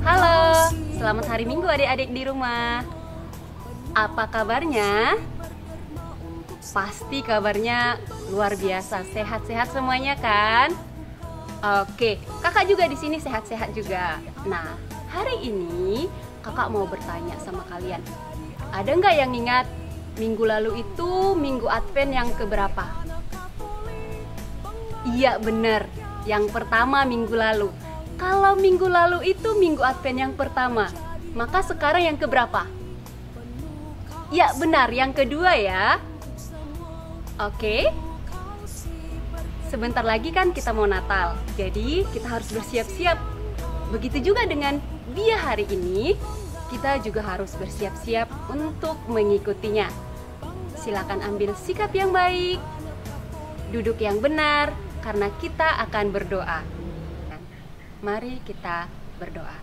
Halo, selamat hari Minggu adik-adik di rumah. Apa kabarnya? Pasti kabarnya luar biasa, sehat-sehat semuanya kan? Oke, kakak juga di sini sehat-sehat juga. Nah, hari ini kakak mau bertanya sama kalian. Ada nggak yang ingat minggu lalu itu minggu Advent yang keberapa? Iya benar, yang pertama minggu lalu. Kalau minggu lalu itu minggu Advent yang pertama, maka sekarang yang keberapa? Ya benar, yang kedua ya. Oke. Sebentar lagi kan kita mau Natal, jadi kita harus bersiap-siap. Begitu juga dengan dia hari ini, kita juga harus bersiap-siap untuk mengikutinya. Silakan ambil sikap yang baik, duduk yang benar, karena kita akan berdoa. Mari kita berdoa.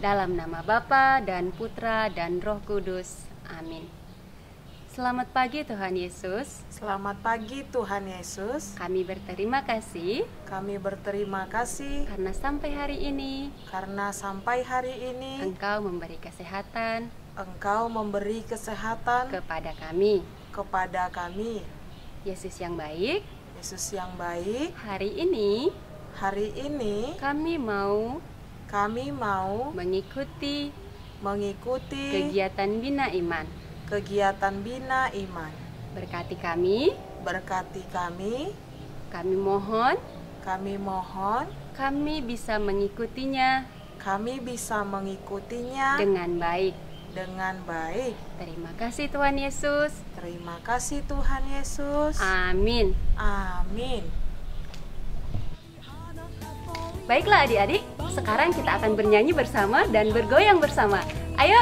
Dalam nama Bapa dan Putra dan Roh Kudus. Amin. Selamat pagi Tuhan Yesus. Selamat pagi Tuhan Yesus. Kami berterima kasih karena sampai hari ini Engkau memberi kesehatan kepada kami. Yesus yang baik, hari ini kami mau mengikuti kegiatan Bina Iman. Berkati kami. Kami mohon kami bisa mengikutinya dengan baik. Terima kasih Tuhan Yesus. Amin. Baiklah adik-adik, sekarang kita akan bernyanyi bersama dan bergoyang bersama. Ayo!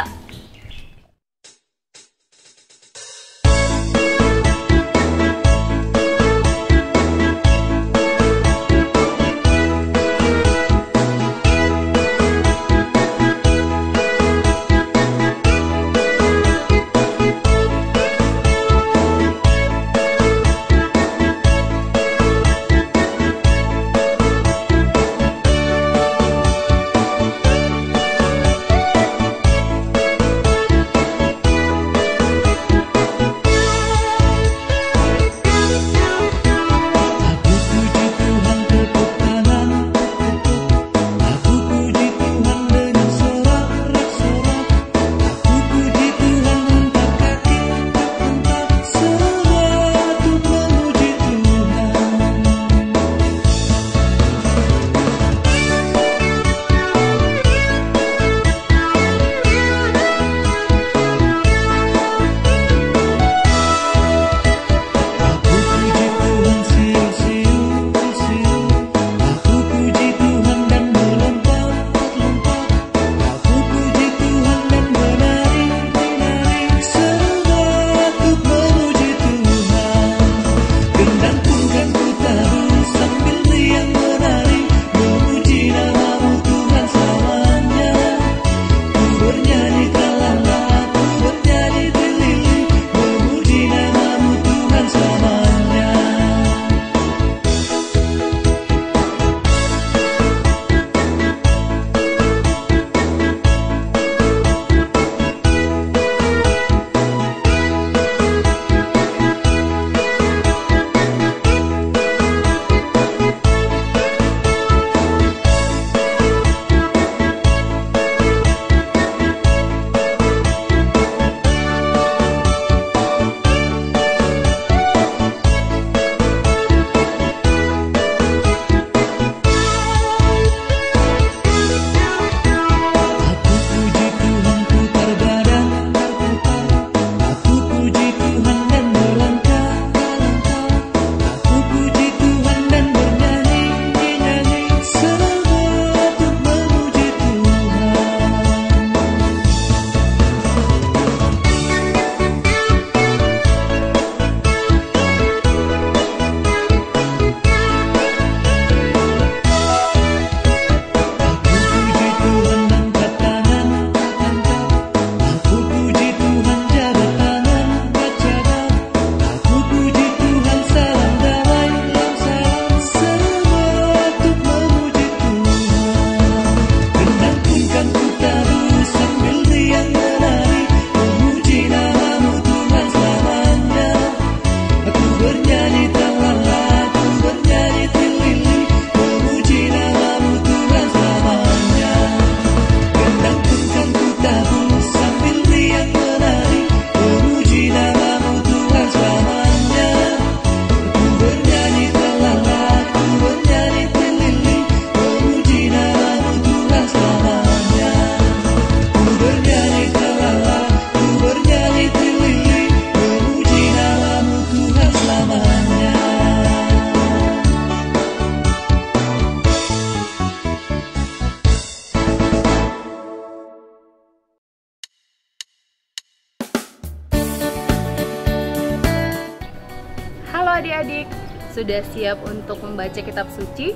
Halo adik-adik, sudah siap untuk membaca kitab suci?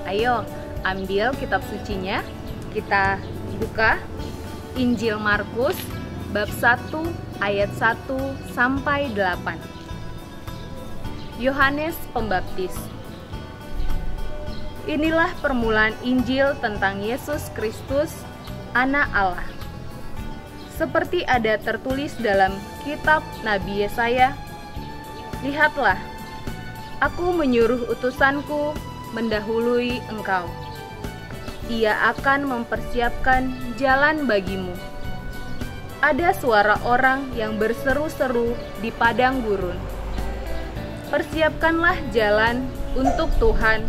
Ayo, ambil kitab sucinya. Kita buka Injil Markus bab 1 ayat 1 sampai 8. Yohanes Pembaptis. Inilah permulaan Injil tentang Yesus Kristus, Anak Allah. Seperti ada tertulis dalam kitab Nabi Yesaya, lihatlah, aku menyuruh utusanku mendahului engkau. Ia akan mempersiapkan jalan bagimu. Ada suara orang yang berseru-seru di padang gurun. Persiapkanlah jalan untuk Tuhan,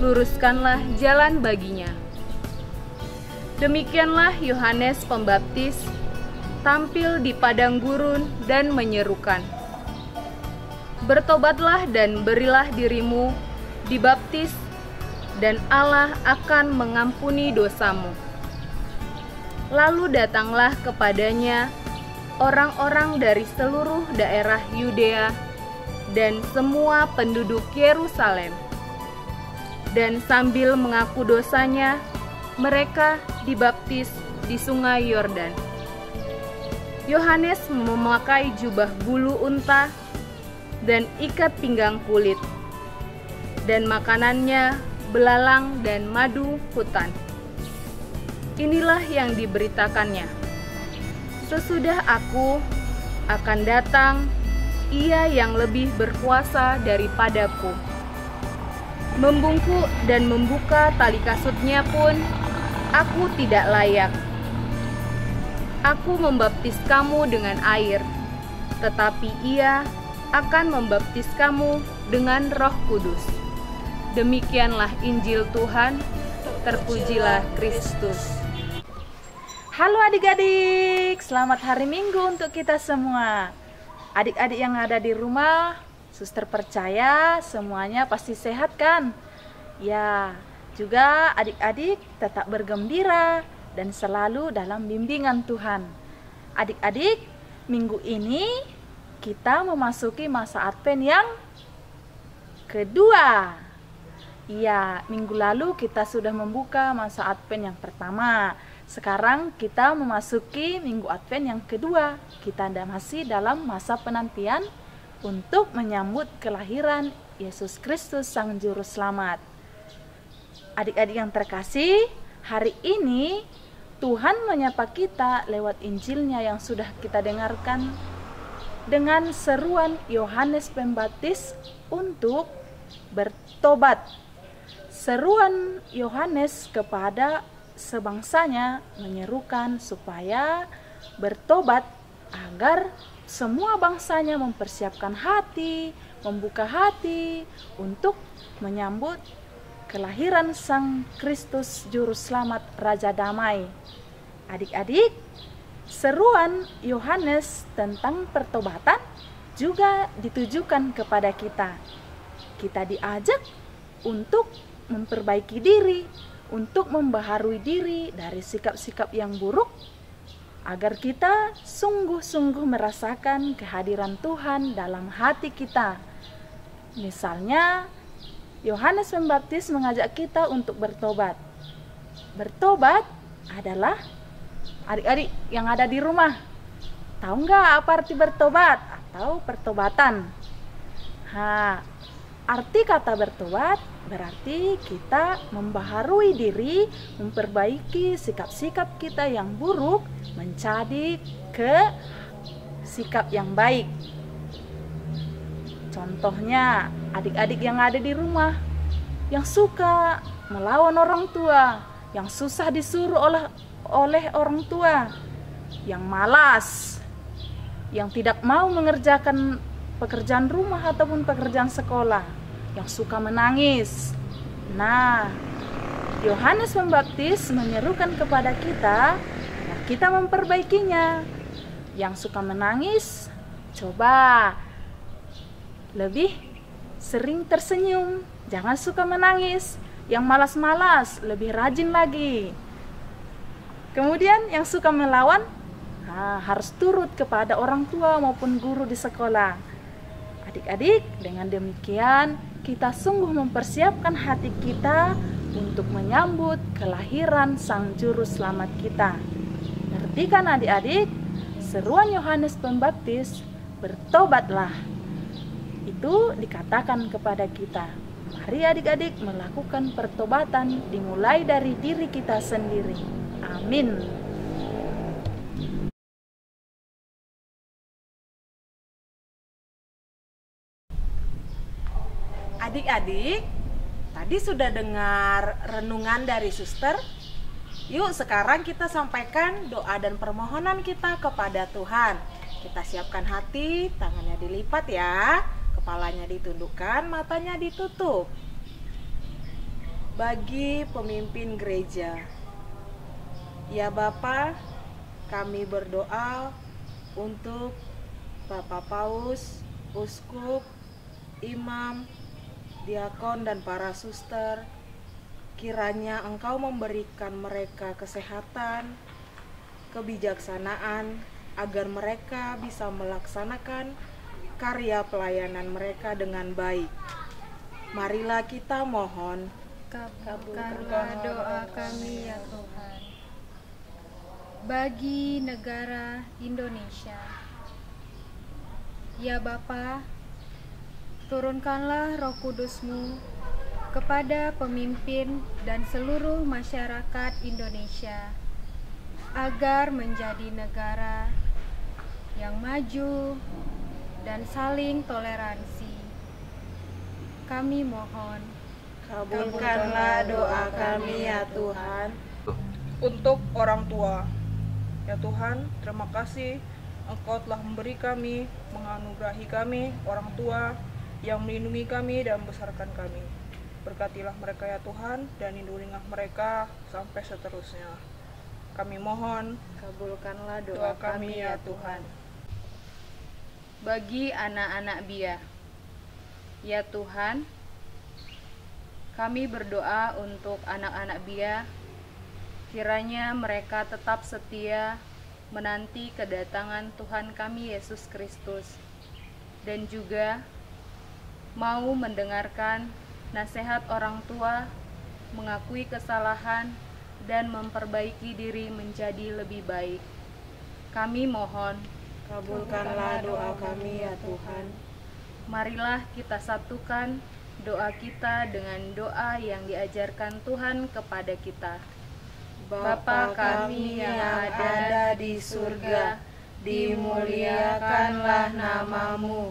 luruskanlah jalan baginya. Demikianlah Yohanes Pembaptis tampil di padang gurun dan menyerukan, bertobatlah dan berilah dirimu dibaptis, dan Allah akan mengampuni dosamu. Lalu datanglah kepadanya orang-orang dari seluruh daerah Yudea dan semua penduduk Yerusalem. Dan sambil mengaku dosanya, mereka dibaptis di sungai Yordan. Yohanes memakai jubah bulu unta dan ikat pinggang kulit, dan makanannya belalang dan madu hutan. Inilah yang diberitakannya, sesudah aku akan datang Ia yang lebih berkuasa daripadaku. Membungkuk dan membuka tali kasutnya pun aku tidak layak. Aku membaptis kamu dengan air, tetapi Ia akan membaptis kamu dengan Roh Kudus. Demikianlah Injil Tuhan, terpujilah Kristus. Halo adik-adik, selamat hari Minggu untuk kita semua. Adik-adik yang ada di rumah, suster percaya semuanya pasti sehat kan? Ya, juga adik-adik tetap bergembira dan selalu dalam bimbingan Tuhan. Adik-adik, minggu ini kita memasuki masa Advent yang kedua. Iya, minggu lalu kita sudah membuka masa Advent yang pertama. Sekarang kita memasuki minggu Advent yang kedua. Kita masih dalam masa penantian untuk menyambut kelahiran Yesus Kristus Sang Juru Selamat. Adik-adik yang terkasih, hari ini Tuhan menyapa kita lewat Injilnya yang sudah kita dengarkan dengan seruan Yohanes Pembaptis untuk bertobat. Seruan Yohanes kepada sebangsanya menyerukan supaya bertobat agar semua bangsanya mempersiapkan hati, membuka hati untuk menyambut kelahiran Sang Kristus Juru Selamat Raja Damai. Adik-adik, seruan Yohanes tentang pertobatan juga ditujukan kepada kita. Kita diajak untuk memperbaiki diri, untuk membaharui diri dari sikap-sikap yang buruk, agar kita sungguh-sungguh merasakan kehadiran Tuhan dalam hati kita. Misalnya, Yohanes Pembaptis mengajak kita untuk bertobat. Bertobat adalah, adik-adik yang ada di rumah, tahu nggak apa arti bertobat atau pertobatan? Arti kata bertobat berarti kita membaharui diri, memperbaiki sikap-sikap kita yang buruk menjadi ke sikap yang baik. Contohnya, adik-adik yang ada di rumah yang suka melawan orang tua, yang susah disuruh oleh orang tua, yang malas, yang tidak mau mengerjakan pekerjaan rumah ataupun pekerjaan sekolah, yang suka menangis. Nah, Yohanes Pembaptis menyerukan kepada kita agar kita memperbaikinya. Yang suka menangis, coba lebih sering tersenyum, jangan suka menangis. Yang malas-malas, lebih rajin lagi. Kemudian yang suka melawan, harus turut kepada orang tua maupun guru di sekolah. Adik-adik, dengan demikian kita sungguh mempersiapkan hati kita untuk menyambut kelahiran Sang Juru Selamat kita. Ngerti kan adik-adik? Seruan Yohanes Pembaptis, bertobatlah. Itu dikatakan kepada kita. Mari adik-adik melakukan pertobatan dimulai dari diri kita sendiri. Amin. Adik-adik, tadi sudah dengar renungan dari suster? Yuk sekarang kita sampaikan doa dan permohonan kita kepada Tuhan. Kita siapkan hati, tangannya dilipat ya, kepalanya ditundukkan, matanya ditutup. Bagi pemimpin gereja, ya Bapa, kami berdoa untuk Bapak Paus, Uskup, Imam, diakon dan para suster. Kiranya Engkau memberikan mereka kesehatan, kebijaksanaan, agar mereka bisa melaksanakan karya pelayanan mereka dengan baik. Marilah kita mohon. Kabulkanlah doa kami ya Tuhan. Bagi negara Indonesia, ya Bapa, turunkanlah Roh Kudus-Mu kepada pemimpin dan seluruh masyarakat Indonesia agar menjadi negara yang maju dan saling toleransi. Kami mohon, Kabulkanlah doa kami ya Tuhan. Untuk orang tua, ya Tuhan, terima kasih Engkau telah memberi kami, menganugerahi kami, orang tua yang melindungi kami dan membesarkan kami. Berkatilah mereka ya Tuhan, dan lindungilah mereka sampai seterusnya. Kami mohon, Kabulkanlah doa kami ya Tuhan. Bagi anak-anak BIA, ya Tuhan, kami berdoa untuk anak-anak BIA, kiranya mereka tetap setia menanti kedatangan Tuhan kami Yesus Kristus, dan juga mau mendengarkan nasihat orang tua, mengakui kesalahan, dan memperbaiki diri menjadi lebih baik. Kami mohon, Kabulkanlah doa kami ya Tuhan. marilah kita satukan doa kita dengan doa yang diajarkan Tuhan kepada kita. Bapa kami yang ada di surga, dimuliakanlah namamu,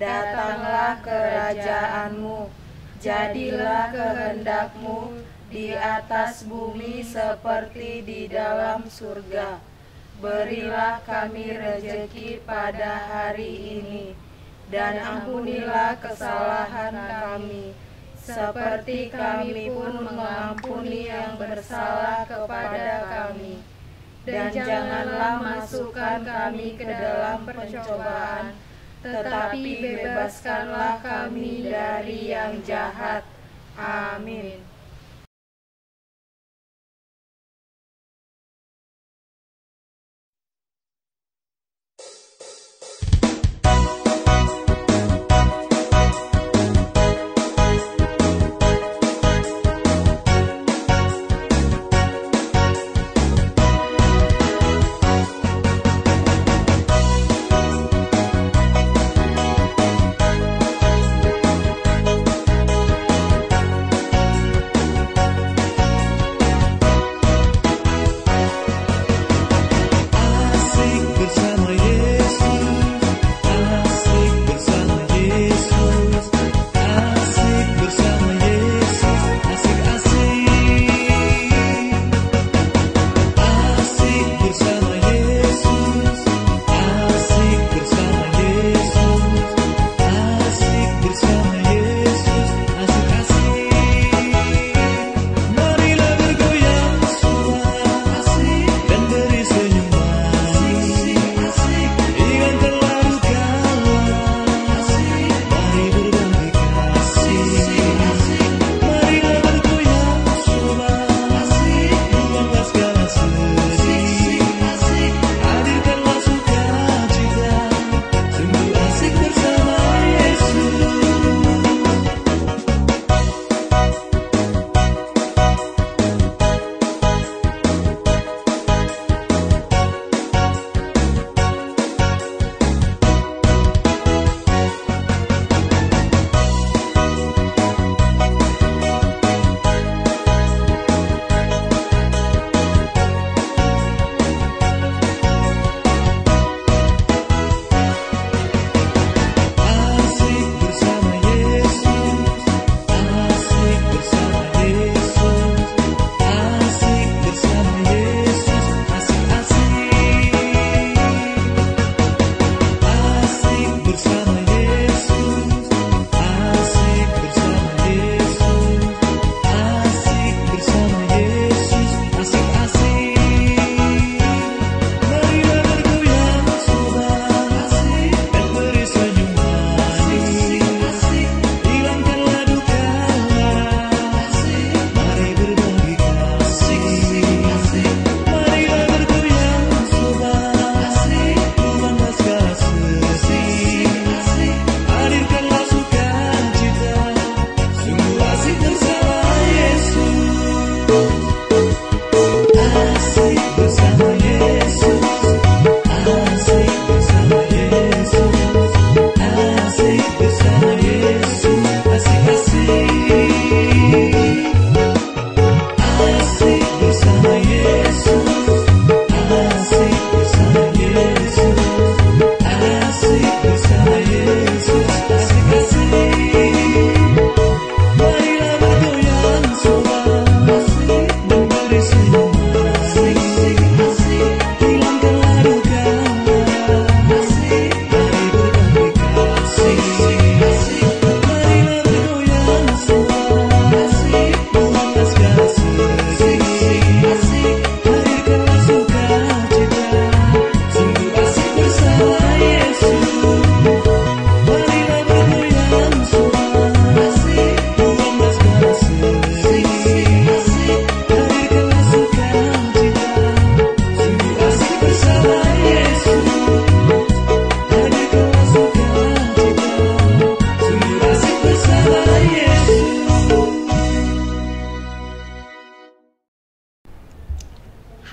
datanglah kerajaanmu, jadilah kehendakmu di atas bumi seperti di dalam surga. Berilah kami rejeki pada hari ini, dan ampunilah kesalahan kami, seperti kami pun mengampuni yang bersalah kepada kami. Dan janganlah masukkan kami ke dalam pencobaan, tetapi bebaskanlah kami dari yang jahat. Amin.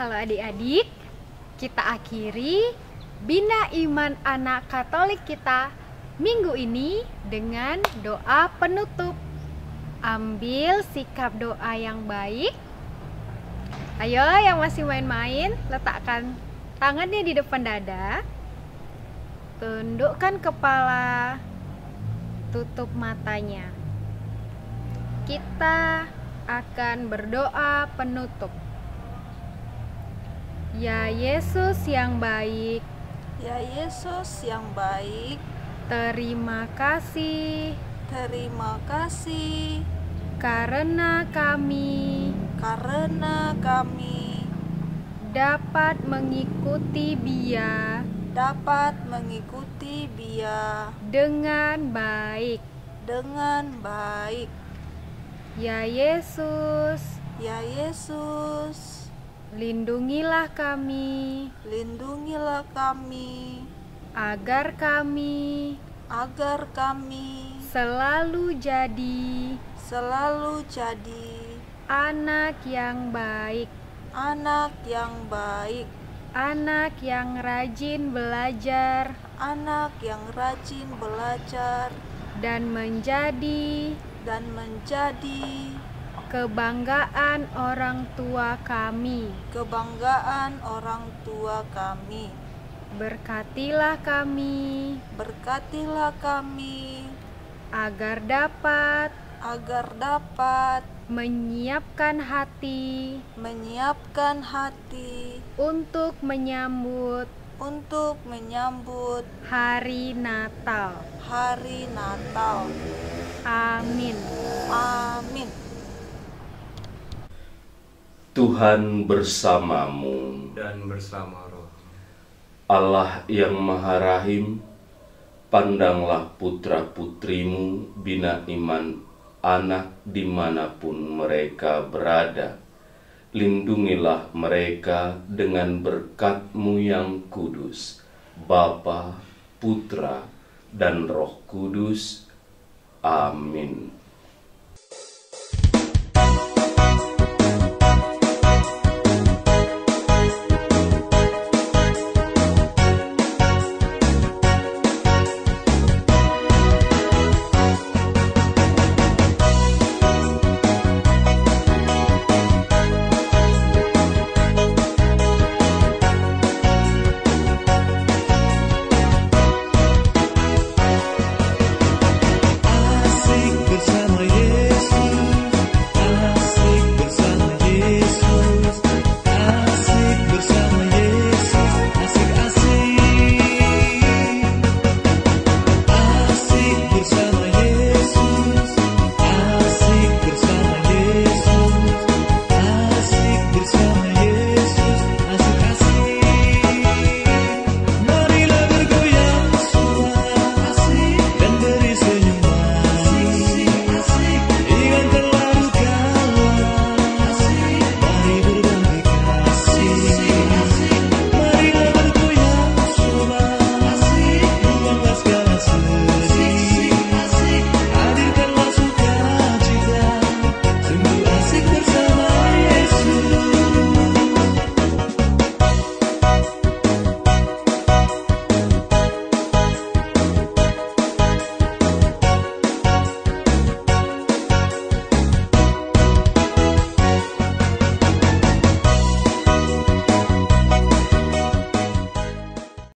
Halo adik-adik, kita akhiri Bina Iman Anak Katolik kita minggu ini dengan doa penutup. Ambil sikap doa yang baik. Ayo yang masih main-main, letakkan tangannya di depan dada. Tundukkan kepala, tutup matanya. Kita akan berdoa penutup. Ya Yesus yang baik, Ya Yesus yang baik, terima kasih terima kasih karena kami karena kami dapat mengikuti dapat mengikuti Bia dengan baik. dengan baik. Ya Yesus, Ya Yesus, lindungilah kami lindungilah kami agar kami selalu jadi selalu jadi anak yang baik, anak yang baik, anak yang rajin belajar anak yang rajin belajar dan menjadi kebanggaan orang tua kami. kebanggaan orang tua kami. Berkatilah kami Berkatilah kami agar dapat menyiapkan hati untuk menyambut hari Natal. Amin. Amin. Tuhan bersamamu, dan bersama roh. Allah yang Maha Rahim, pandanglah putra-putrimu Bina Iman Anak dimanapun mereka berada. Lindungilah mereka dengan berkat-Mu yang kudus, Bapa, Putra, dan Roh Kudus. Amin.